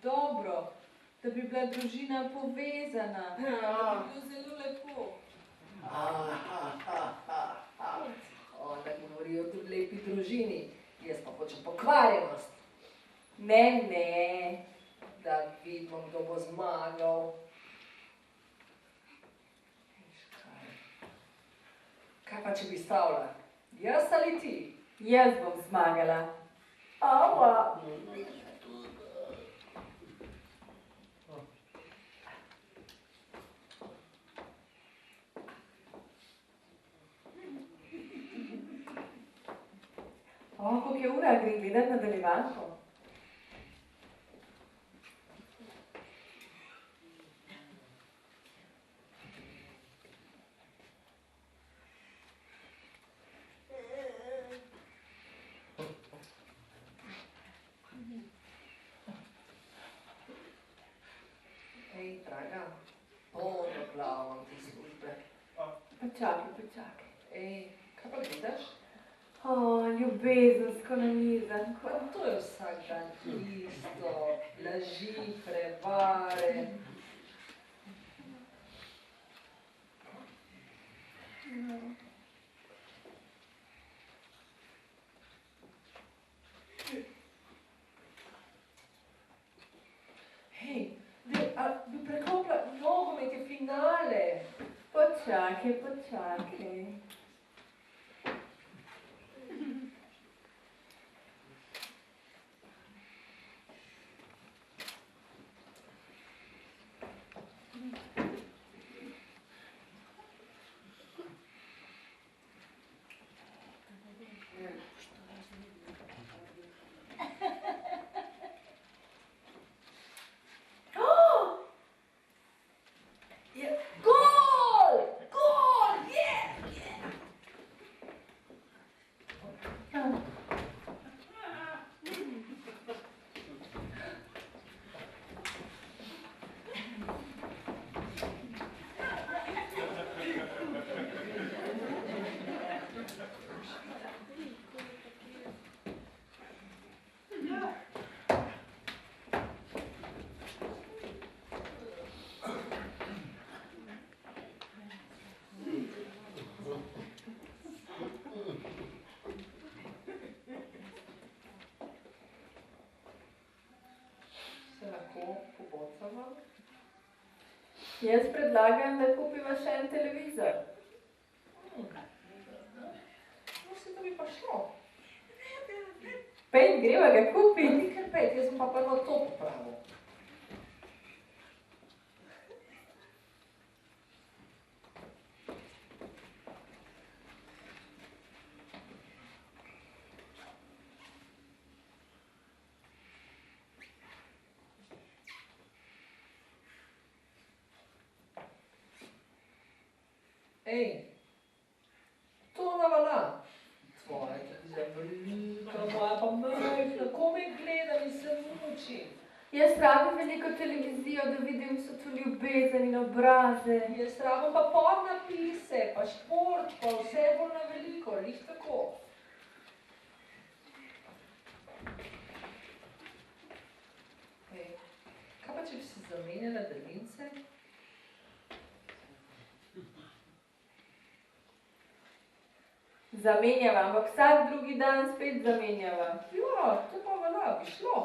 Dobro, da bi bila družina povezana, da bi bilo zelo lepo. Ona govori o tudi lepi družini, jaz pa hočem pokvarjenost. Ne, da vidimo, kdo bo zmagal. Kaj pa, če bi stavila? Jaz ali ti? Jaz bom zmagala. Ava! Koliko je ura, grem gledat nadaljevanko? Ej, draga, polno plavam te službe. Počakaj. Ej, kaj pa gledaš? Ljubezensko nanizanko. Pa to je vsak dan isto, laži, prevare. Hej, bi preklopila, nogomet je finale. Počakaj. Jaz predlagam, da kupiva še en televizor. Se to bi pa šlo. Pejt, greva ga kupit. Ni kar pejt, jaz sem pa prvo to popravil. Ej, to navala. Tvoja televizija velika, moja pa majhna, komaj gledam in se mučim. Jaz rabim veliko televizijo, da vidim so tu ljubezen in obraze. Jaz rabim pa podnapise, pa šport, pa vse bolj na veliko, lih tako. Ej, kaj pa, če bi se zamenjala daljince? Zamenjava, ampak vsak drugi dan spet zamenjava. Ja, to pa velja, bi šlo.